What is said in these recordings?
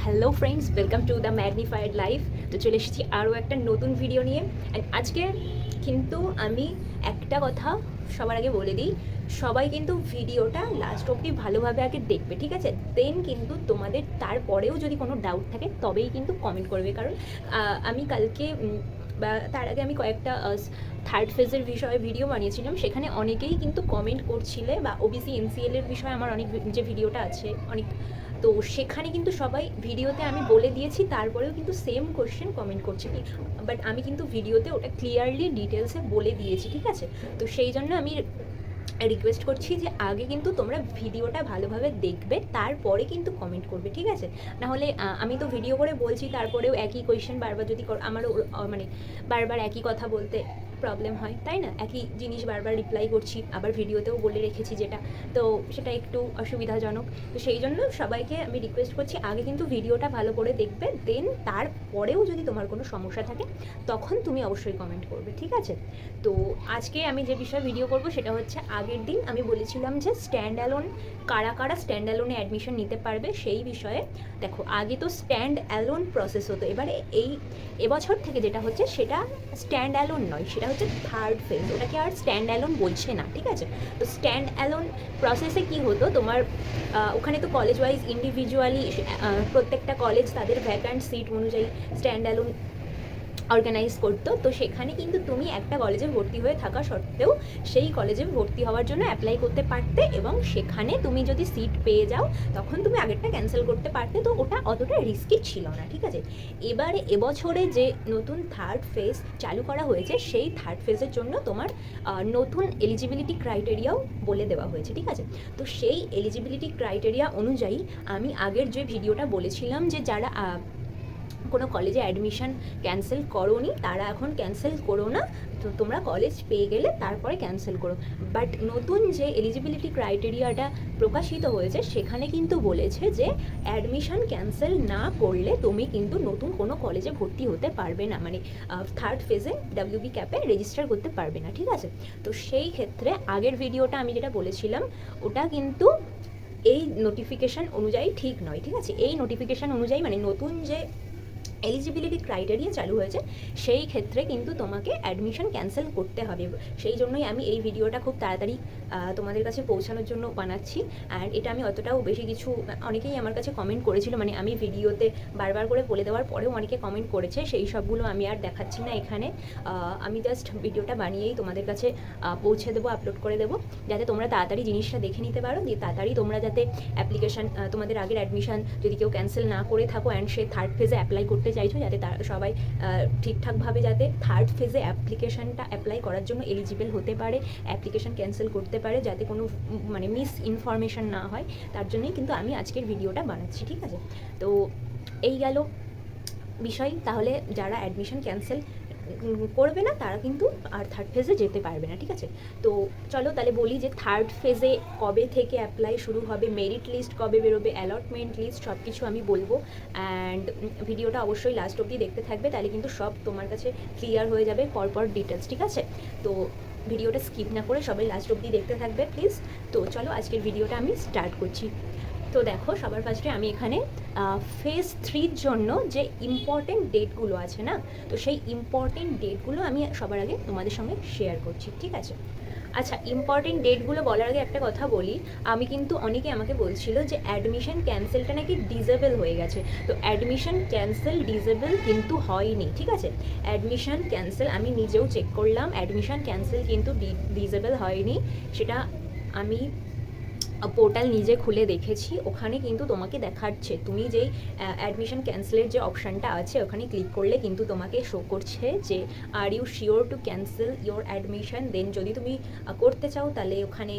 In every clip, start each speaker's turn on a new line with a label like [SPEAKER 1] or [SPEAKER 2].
[SPEAKER 1] Hello friends, welcome to the magnified life. তো চলে এসেছি আরও একটা নতুন ভিডিও নিয়ে। অ্যান্ড আজকে কিন্তু আমি একটা কথা সবার আগে বলে দিই, সবাই কিন্তু ভিডিওটা লাস্ট অবধি ভালোভাবে আগে দেখবে, ঠিক আছে? দেন কিন্তু তোমাদের তারপরেও যদি কোনো ডাউট থাকে তবেই কিন্তু কমেন্ট করবে। কারণ আমি কালকে বা তার আগে আমি কয়েকটা থার্ড ফেজের বিষয়ে ভিডিও বানিয়েছিলাম, সেখানে অনেকেই কিন্তু কমেন্ট করছিলে, বা ওবিসি এনসিএল এর বিষয়ে আমার অনেক যে ভিডিওটা আছে অনেক, তো সেখানে কিন্তু সবাই ভিডিওতে আমি বলে দিয়েছি, তারপরেও কিন্তু সেম কোয়েশ্চেন কমেন্ট করছে। বাট আমি কিন্তু ভিডিওতে ওটা ক্লিয়ারলি ডিটেলসে বলে দিয়েছি, ঠিক আছে? তো সেই জন্য আমি রিকোয়েস্ট করছি যে আগে কিন্তু তোমরা ভিডিওটা ভালোভাবে দেখবে, তারপরে কিন্তু কমেন্ট করবে, ঠিক আছে? নাহলে আমি তো ভিডিও করে বলছি, তারপরেও একই কোয়েশ্চেন বারবার যদি আমারও মানে বারবার একই কথা বলতে প্রবলেম হয়, তাই না? একই জিনিস বারবার রিপ্লাই করছি, আবার ভিডিওতেও বলে রেখেছি যেটা, তো সেটা একটু অসুবিধাজনক। তো সেই জন্য সবাইকে আমি রিকোয়েস্ট করছি আগে কিন্তু ভিডিওটা ভালো করে দেখবে, দেন তারপরেও যদি তোমার কোনো সমস্যা থাকে তখন তুমি অবশ্যই কমেন্ট করবে, ঠিক আছে? তো আজকে আমি যে বিষয়ে ভিডিও করব সেটা হচ্ছে, আগের দিন আমি বলেছিলাম যে স্ট্যান্ড অ্যালোন কারা কারা স্ট্যান্ড অ্যালোনে অ্যাডমিশন নিতে পারবে সেই বিষয়ে। দেখো, আগে তো স্ট্যান্ড অ্যালোন প্রসেস হতো, এবারে এবছর থেকে যেটা হচ্ছে সেটা স্ট্যান্ড অ্যালোন নয়, সেটা হচ্ছে থার্ড ফেজ। ওটাকে আর স্ট্যান্ড অ্যালোন বলছে না, ঠিক আছে? তো স্ট্যান্ড অ্যালোন প্রসেসে কি হতো, তোমার ওখানে তো কলেজ ওয়াইজ ইন্ডিভিজুয়ালি প্রত্যেকটা কলেজ তাদের ভ্যাকান্ট সিট অনুযায়ী স্ট্যান্ড অ্যালোন অর্গানাইজ করতো। তো সেখানে কিন্তু তুমি একটা কলেজে ভর্তি হয়ে থাকা সত্ত্বেও সেই কলেজে ভর্তি হওয়ার জন্য অ্যাপ্লাই করতে পারতে, এবং সেখানে তুমি যদি সিট পেয়ে যাও তখন তুমি আগেরটা ক্যান্সেল করতে পারতে। তো ওটা অতটা রিস্কি ছিল না, ঠিক আছে? এবারে এবছরে যে নতুন থার্ড ফেজ চালু করা হয়েছে, সেই থার্ড ফেজের জন্য তোমার নতুন এলিজিবিলিটি ক্রাইটেরিয়াও বলে দেওয়া হয়েছে, ঠিক আছে? তো সেই এলিজিবিলিটি ক্রাইটেরিয়া অনুযায়ী আমি আগের যে ভিডিওটা বলেছিলাম যে যারা কোনো কলেজে অ্যাডমিশন ক্যান্সেল করোনি তারা এখন ক্যান্সেল করো না, তো তোমরা কলেজ পেয়ে গেলে তারপরে ক্যান্সেল করো। বাট নতুন যে এলিজিবিলিটি ক্রাইটেরিয়াটা প্রকাশিত হয়েছে সেখানে কিন্তু বলেছে যে অ্যাডমিশন ক্যান্সেল না করলে তুমি কিন্তু নতুন কোনো কলেজে ভর্তি হতে পারবে না, মানে থার্ড ফেজে ডাব্লিউবি ক্যাপে রেজিস্টার করতে পারবে না, ঠিক আছে? তো সেই ক্ষেত্রে আগের ভিডিওটা আমি যেটা বলেছিলাম ওটা কিন্তু এই নোটিফিকেশান অনুযায়ী ঠিক নয়, ঠিক আছে? এই নোটিফিকেশান অনুযায়ী মানে নতুন যে এলিজিবিলিটি ক্রাইটেরিয়া চালু হয়েছে সেই ক্ষেত্রে কিন্তু তোমাকে অ্যাডমিশন ক্যান্সেল করতে হবে। সেই জন্যই আমি এই ভিডিওটা খুব তাড়াতাড়ি তোমাদের কাছে পৌঁছানোর জন্য বানাচ্ছি। অ্যান্ড এটা আমি অতটাও বেশি কিছু, অনেকেই আমার কাছে কমেন্ট করেছিল, মানে আমি ভিডিওতে বারবার করে বলে দেওয়ার পরেও অনেকে কমেন্ট করেছে, সেই সবগুলো আমি আর দেখাচ্ছি না এখানে। আমি জাস্ট ভিডিওটা বানিয়েই তোমাদের কাছে পৌঁছে দেবো, আপলোড করে দেবো, যাতে তোমরা তাড়াতাড়ি জিনিসটা দেখে নিতে পারো, দিয়ে তাড়াতাড়ি তোমরা যাতে অ্যাপ্লিকেশান, তোমাদের আগের অ্যাডমিশন যদি কেউ ক্যান্সেল না করে থাকো অ্যান্ড সে থার্ড ফেজে অ্যাপ্লাই করতে চাইছো, যাতে তারা সবাই ঠিকঠাকভাবে যাতে থার্ড ফেজে অ্যাপ্লিকেশানটা অ্যাপ্লাই করার জন্য এলিজিবল হতে পারে, অ্যাপ্লিকেশান ক্যান্সেল করতে পারে, যাতে কোনো মানে মিস ইনফরমেশান না হয়, তার জন্যই কিন্তু আমি আজকের ভিডিওটা বানাচ্ছি, ঠিক আছে? তো এই গেল বিষয়। তাহলে যারা অ্যাডমিশন ক্যান্সেল করবে না তারা কিন্তু আর থার্ড ফেজে যেতে পারবে না, ঠিক আছে? তো চলো তাহলে বলি যে থার্ড ফেজে কবে থেকে অ্যাপ্লাই শুরু হবে, মেরিট লিস্ট কবে বেরোবে, অ্যালটমেন্ট লিস্ট, সব কিছু আমি বলবো। অ্যান্ড ভিডিওটা অবশ্যই লাস্ট অবধি দেখতে থাকবে, তাহলে কিন্তু সব তোমার কাছে ক্লিয়ার হয়ে যাবে পরপর ডিটেলস, ঠিক আছে? তো ভিডিওটা স্কিপ না করে সবাই লাস্ট অবধি দেখতে থাকবে প্লিজ। তো চলো আজকের ভিডিওটা আমি স্টার্ট করছি। তো দেখো, সবার ফার্স্টে আমি এখানে ফেজ 3-র জন্য যে ইম্পর্টেন্ট ডেটগুলো আছে না, তো সেই ইম্পর্টেন্ট ডেটগুলো আমি সবার আগে তোমাদের সঙ্গে শেয়ার করছি, ঠিক আছে? আচ্ছা, ইম্পর্টেন্ট ডেটগুলো বলার আগে একটা কথা বলি, আমি কিন্তু অনেকে আমাকে বলছিল যে অ্যাডমিশন ক্যান্সেলটা নাকি ডিজেবল হয়ে গেছে। তো অ্যাডমিশন ক্যান্সেল ডিজেবল কিন্তু হয়নি, ঠিক আছে? অ্যাডমিশন ক্যান্সেল আমি নিজেও চেক করলাম, অ্যাডমিশন ক্যান্সেল কিন্তু ডিজেবল হয়নি। সেটা আমি পোর্টাল নিজে খুলে দেখেছি, ওখানে কিন্তু তোমাকে দেখাচ্ছে, তুমি যেই অ্যাডমিশন ক্যান্সেলের যে অপশানটা আছে ওখানে ক্লিক করলে কিন্তু তোমাকে শো করছে যে are you sure to cancel your admission. Then যদি তুমি করতে চাও তাহলে ওখানে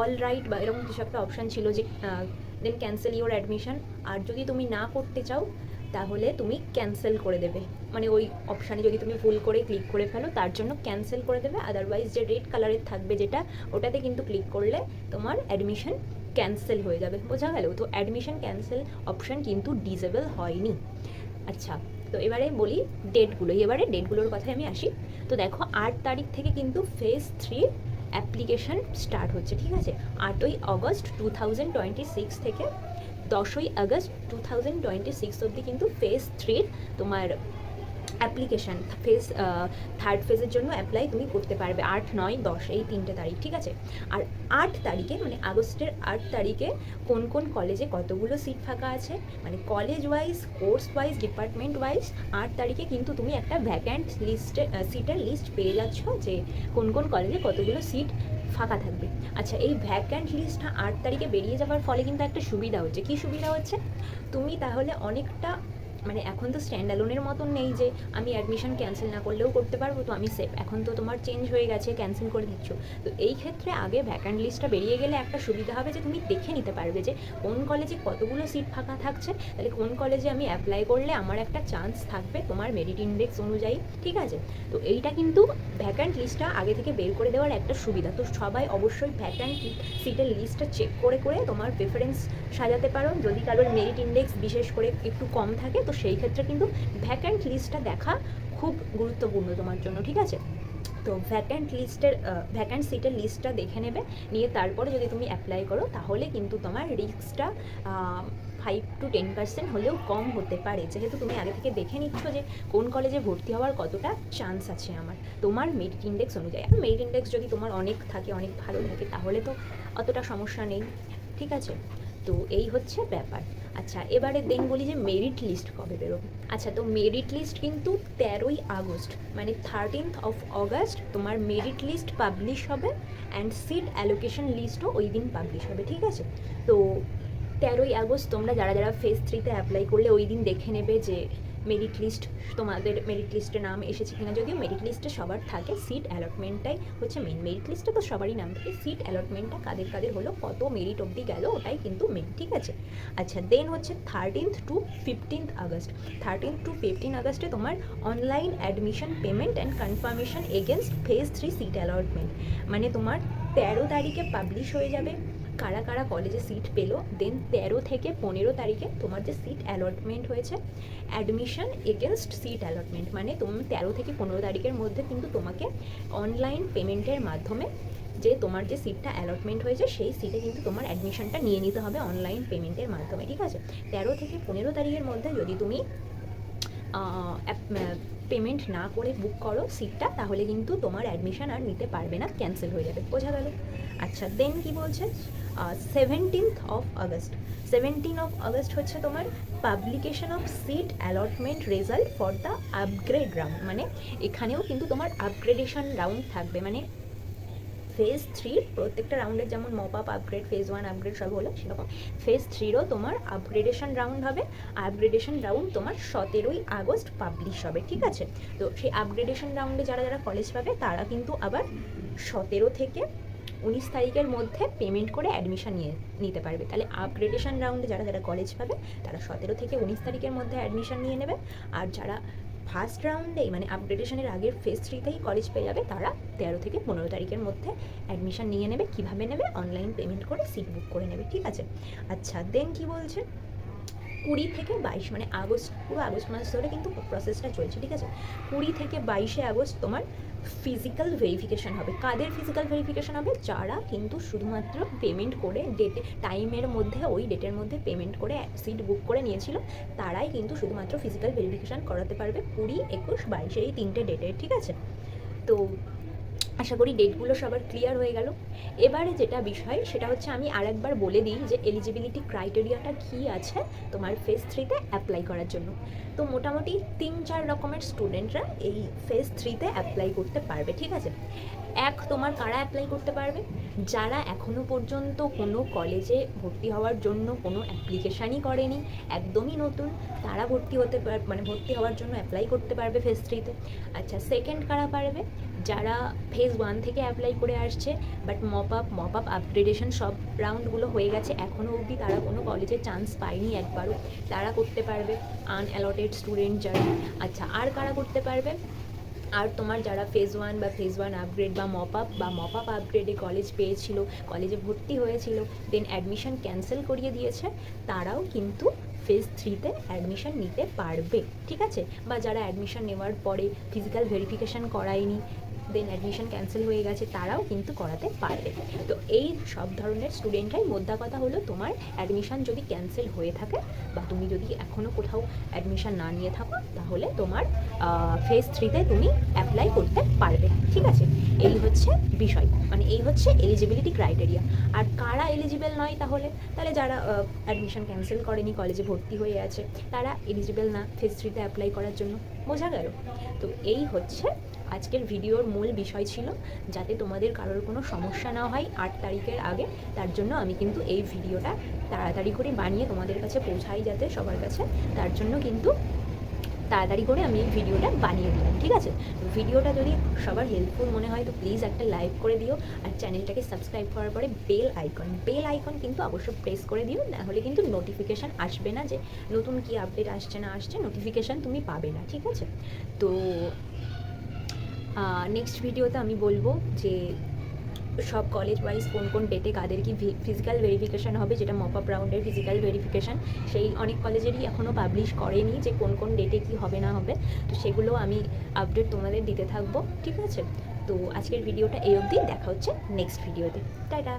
[SPEAKER 1] অল রাইট বা এরকম কিছু একটা অপশান ছিল যে দেন ক্যান্সেল ইয়োর অ্যাডমিশন। আর যদি তুমি না করতে চাও তাহলে তুমি ক্যান্সেল করে দেবে, মানে ওই অপশানে যদি তুমি ভুল করে ক্লিক করে ফেলো তার জন্য ক্যান্সেল করে দেবে। আদারওয়াইজ যে রেড কালারের থাকবে যেটা, ওটাতে কিন্তু ক্লিক করলে তোমার অ্যাডমিশন ক্যান্সেল হয়ে যাবে। বোঝা গেল? তো অ্যাডমিশন ক্যান্সেল অপশান কিন্তু ডিজেবল হয়নি। আচ্ছা, তো এবারে বলি ডেটগুলো, এবারে ডেটগুলোর কথায় আমি আসি। তো দেখো, 8 তারিখ থেকে কিন্তু ফেজ 3 অ্যাপ্লিকেশান স্টার্ট হচ্ছে, ঠিক আছে? 8ই অগস্ট 2026 থেকে 10ই আগস্ট 2026 অবধি কিন্তু ফেজ 3 তোমার অ্যাপ্লিকেশান থার্ড ফেজের জন্য অ্যাপ্লাই তুমি করতে পারবে 8, 9, 10 এই 3টে তারিখ, ঠিক আছে। আর 8 তারিখে মানে আগস্টের 8 তারিখে কোন কোন কলেজে কতগুলো সিট ফাঁকা আছে, মানে college wise, course wise, department wise 8 তারিখে কিন্তু তুমি একটা ভ্যাকেন্ট সিটের লিস্ট পেয়ে যাচ্ছ যে কোন কোন কলেজে কতগুলো সিট ফাঁকা থাকবে। আচ্ছা, এই ভ্যাকেন্ট লিস্টটা 8 তারিখে বেরিয়ে যাওয়ার ফলে কিন্তু একটা সুবিধা হচ্ছে। কী সুবিধা হচ্ছে? তুমি তাহলে অনেকটা, মানে এখন তো স্ট্যান্ড অ্যালোনের মতন নেই যে আমি অ্যাডমিশন ক্যান্সেল না করলেও করতে পারবো, তো আমি সেফ। এখন তো তোমার চেঞ্জ হয়ে গেছে, ক্যান্সেল করে দিচ্ছ। তো এই ক্ষেত্রে আগে ভ্যাকান্ট লিস্টটা বেরিয়ে গেলে একটা সুবিধা হবে যে তুমি দেখে নিতে পারবে যে কোন কলেজে কতগুলো সিট ফাঁকা থাকছে, তাহলে কোন কলেজে আমি অ্যাপ্লাই করলে আমার একটা চান্স থাকবে তোমার মেরিট ইন্ডেক্স অনুযায়ী, ঠিক আছে। তো এইটা কিন্তু ভ্যাকান্ট লিস্টটা আগে থেকে বের করে দেওয়ার একটা সুবিধা। তো সবাই অবশ্যই ভ্যাকান্ট সিটের লিস্টটা চেক করে করে তোমার প্রেফারেন্স সাজাতে পারো। যদি কারোর মেরিট ইন্ডেক্স বিশেষ করে একটু কম থাকে, তো সেই ক্ষেত্রে কিন্তু ভ্যাকান্ট লিস্টটা দেখা খুব গুরুত্বপূর্ণ তোমার জন্য, ঠিক আছে। তো ভ্যাকান্ট সিটের লিস্টটা দেখে নেবে, নিয়ে তারপরে যদি তুমি অ্যাপ্লাই করো তাহলে কিন্তু তোমার রিস্কটা 5 to 10% হলেও কম হতে পারে, যেহেতু তুমি আগে থেকে দেখে নিচ্ছ যে কোন কলেজে ভর্তি হওয়ার কতটা চান্স আছে আমার তোমার মেরিট ইন্ডেক্স অনুযায়ী। আর মেরিট ইন্ডেক্স যদি তোমার অনেক থাকে, অনেক ভালো থাকে, তাহলে তো অতটা সমস্যা নেই, ঠিক আছে। তো এই হচ্ছে ব্যাপার। আচ্ছা, এবারে দেন বলি যে মেরিট লিস্ট কবে বেরোবে। আচ্ছা, তো মেরিট লিস্ট কিন্তু 13ই আগস্ট মানে 13th of August তোমার মেরিট লিস্ট পাবলিশ হবে, অ্যান্ড সিট অ্যালোকেশন লিস্টও ওই দিন পাবলিশ হবে, ঠিক আছে। তো 13ই আগস্ট তোমরা যারা যারা ফেজ 3তে অ্যাপ্লাই করলে ওই দিন দেখে নেবে যে মেরিট লিস্ট, তোমাদের মেরিট লিস্টে নাম এসেছে কিনা। যদিও মেরিট লিস্টে সবার থাকে, সিট অ্যালটমেন্টটাই হচ্ছে মেন। মেরিট লিস্টে তো সবারই নাম থাকে, সিট অ্যালটমেন্টটা কাদের কাদের হলো, কত মেরিট অবধি গেল, ওটাই কিন্তু মেন, ঠিক আছে। আচ্ছা, দেন হচ্ছে 13th to 15th August. 13th to 15 আগস্টে তোমার online admission payment and confirmation against phase 3 seat allotment, মানে তোমার 13 তারিখে পাবলিশ হয়ে যাবে কারা কারা কলেজে সিট পেলো। দেন 13 থেকে 15 তারিখে তোমার যে সিট অ্যালটমেন্ট হয়েছে, অ্যাডমিশন এগেনস্ট সিট অ্যালটমেন্ট, মানে তুমি 13 থেকে 15 তারিখের মধ্যে কিন্তু তোমাকে অনলাইন পেমেন্টের মাধ্যমে যে তোমার যে সিটটা অ্যালটমেন্ট হয়েছে সেই সিটে কিন্তু তোমার অ্যাডমিশনটা নিয়ে নিতে হবে অনলাইন পেমেন্টের মাধ্যমে, ঠিক আছে। 13 থেকে 15 তারিখের মধ্যে যদি তুমি পেমেন্ট না করে বুক করো সিটটা, তাহলে কিন্তু তোমার অ্যাডমিশন আর নিতে পারবে না, ক্যান্সেল হয়ে যাবে, বোঝা গেল। আচ্ছা, দেন কি বলছে 17th of August। 17th of August হচ্ছে তোমার publication of seat allotment result for the upgrade round, মানে এখানেও কিন্তু তোমার আপগ্রেডেশন রাউন্ড থাকবে, মানে ফেজ 3 প্রত্যেকটা রাউন্ডের যেমন mop up, upgrade, phase 1 upgrade সব হলো, সেরকম ফেজ 3রও তোমার আপগ্রেডেশন রাউন্ড হবে। আপগ্রেডেশন রাউন্ড তোমার 17ই আগস্ট পাবলিশ হবে, ঠিক আছে। তো সেই আপগ্রেডেশন রাউন্ডে যারা যারা কলেজ পাবে তারা কিন্তু আবার 17 থেকে 19 তারিখের মধ্যে পেমেন্ট করে অ্যাডমিশন নিতে পারবে। তাহলে আপগ্রেডেশন রাউন্ডে যারা যারা কলেজ পাবে তারা 17 থেকে 19 তারিখের মধ্যে অ্যাডমিশন নিয়ে নেবে, আর যারা ফার্স্ট রাউন্ডেই মানে আপগ্রেডেশনের আগের ফেজ 3তেই কলেজ পেয়ে যাবে তারা 13 থেকে 15 তারিখের মধ্যে অ্যাডমিশন নিয়ে নেবে। কীভাবে নেবে? অনলাইন পেমেন্ট করে সিট বুক করে নেবে, ঠিক আছে। আচ্ছা, দেন কি বলছে 20 থেকে 22 মানে আগস্ট, পুরো আগস্ট মাস ধরে কিন্তু প্রসেসটা চলছে, ঠিক আছে। 20 থেকে 22 আগস্ট তোমার ফিজিক্যাল ভেরিফিকেশান হবে। কাদের ফিজিক্যাল ভেরিফিকেশান হবে? যারা কিন্তু শুধুমাত্র পেমেন্ট করে টাইমের মধ্যে, ওই ডেটের মধ্যে পেমেন্ট করে সিট বুক করে নিয়েছিল, তারাই কিন্তু শুধুমাত্র ফিজিক্যাল ভেরিফিকেশান করাতে পারবে 20, 21, 22 এই 3টে ডেটে, ঠিক আছে। তো আশা করি ডেটগুলো সবার ক্লিয়ার হয়ে গেল। এবারে যেটা বিষয় সেটা হচ্ছে আমি আরেকবার বলে দিই যে এলিজিবিলিটি ক্রাইটেরিয়াটা কী আছে তোমার ফেজ 3তে অ্যাপ্লাই করার জন্য। তো মোটামুটি 3-4 রকমের স্টুডেন্টরা এই ফেজ 3তে অ্যাপ্লাই করতে পারবে, ঠিক আছে। তোমার কারা অ্যাপ্লাই করতে পারবে? যারা এখনও পর্যন্ত কোনো কলেজে ভর্তি হওয়ার জন্য কোনো অ্যাপ্লিকেশানই করেনি, একদমই নতুন, তারা ভর্তি হওয়ার জন্য অ্যাপ্লাই করতে পারবে ফেজ 3তে। আচ্ছা, সেকেন্ড কারা পারবে? যারা ফেজ 1 থেকে অ্যাপ্লাই করে আসছে বাট মপ আপ আপগ্রেডেশন সব রাউন্ডগুলো হয়ে গেছে, এখনও অবধি তারা কোনো কলেজে চান্স পায়নি একবারও, তারা করতে পারবে, আনঅ্যালটেড স্টুডেন্ট যারা। আচ্ছা, আর কারা করতে পারবে? আর তোমার যারা ফেজ 1 বা ফেজ 1 আপগ্রেড বা মপ আপ আপগ্রেডে কলেজ পেয়েছিল, কলেজে ভর্তি হয়েছিল, দেন অ্যাডমিশন ক্যান্সেল করিয়ে দিয়েছে, তারাও কিন্তু ফেজ 3তে অ্যাডমিশন নিতে পারবে, ঠিক আছে। বা যারা অ্যাডমিশন নেওয়ার পরে ফিজিক্যাল ভেরিফিকেশান করায়নি, দেন অ্যাডমিশন ক্যান্সেল হয়ে গেছে তারাও কিন্তু করাতে পারবে। তো এই সব ধরনের স্টুডেন্টরাই, মোদ্দা কথা হলো তোমার অ্যাডমিশন যদি ক্যান্সেল হয়ে থাকে বা তুমি যদি এখনও কোথাও অ্যাডমিশন না নিয়ে থাকো তাহলে তোমার ফেজ 3-তে তুমি অ্যাপ্লাই করতে পারবে। ঠিক আছে, এই হচ্ছে বিষয়, মানে এই হচ্ছে এলিজিবিলিটি ক্রাইটেরিয়া। আর কারা এলিজিবল নয় তাহলে যারা অ্যাডমিশন ক্যান্সেল করেনি, কলেজে ভর্তি হয়ে আছে, তারা এলিজিবল না ফেজ 3-তে অ্যাপ্লাই করার জন্য। বোঝা গেল? তো এই হচ্ছে আজকের ভিডিওর মূল বিষয় ছিল, যাতে তোমাদের কারোর কোনো সমস্যা না হয় 8 তারিখের আগে। তার জন্য আমি কিন্তু এই ভিডিওটা তাড়াতাড়ি করে বানিয়ে তোমাদের কাছে পৌঁছাই যাতে সবার কাছে, তার জন্য কিন্তু তাড়াতাড়ি করে আমি এই ভিডিওটা বানিয়ে দিলাম। ঠিক আছে, ভিডিওটা যদি সবার হেল্পফুল মনে হয় তো প্লিজ একটা লাইক করে দিও, আর চ্যানেলটাকে সাবস্ক্রাইব করার পরে বেল আইকন কিন্তু অবশ্যই প্রেস করে দিও, নাহলে কিন্তু নোটিফিকেশান আসবে না যে নতুন কি আপডেট আসছে না আসছে, নোটিফিকেশান তুমি পাবে না। ঠিক আছে, তো নেক্সট ভিডিওতে আমি বলবো যে সব কলেজ ওয়াইজ কোন কোন ডেটে কাদের কি ফিজিক্যাল ভেরিফিকেশান হবে, যেটা মপ আপ রাউন্ডের ফিজিক্যাল ভেরিফিকেশান, সেই অনেক কলেজেরই এখনও পাবলিশ করেনি যে কোন কোন ডেটে কি হবে না হবে। তো সেগুলো আমি আপডেট তোমাদের দিতে থাকবো। ঠিক আছে, তো আজকের ভিডিওটা এই অবধি, দেখা হচ্ছে নেক্সট ভিডিওতে। টাটা।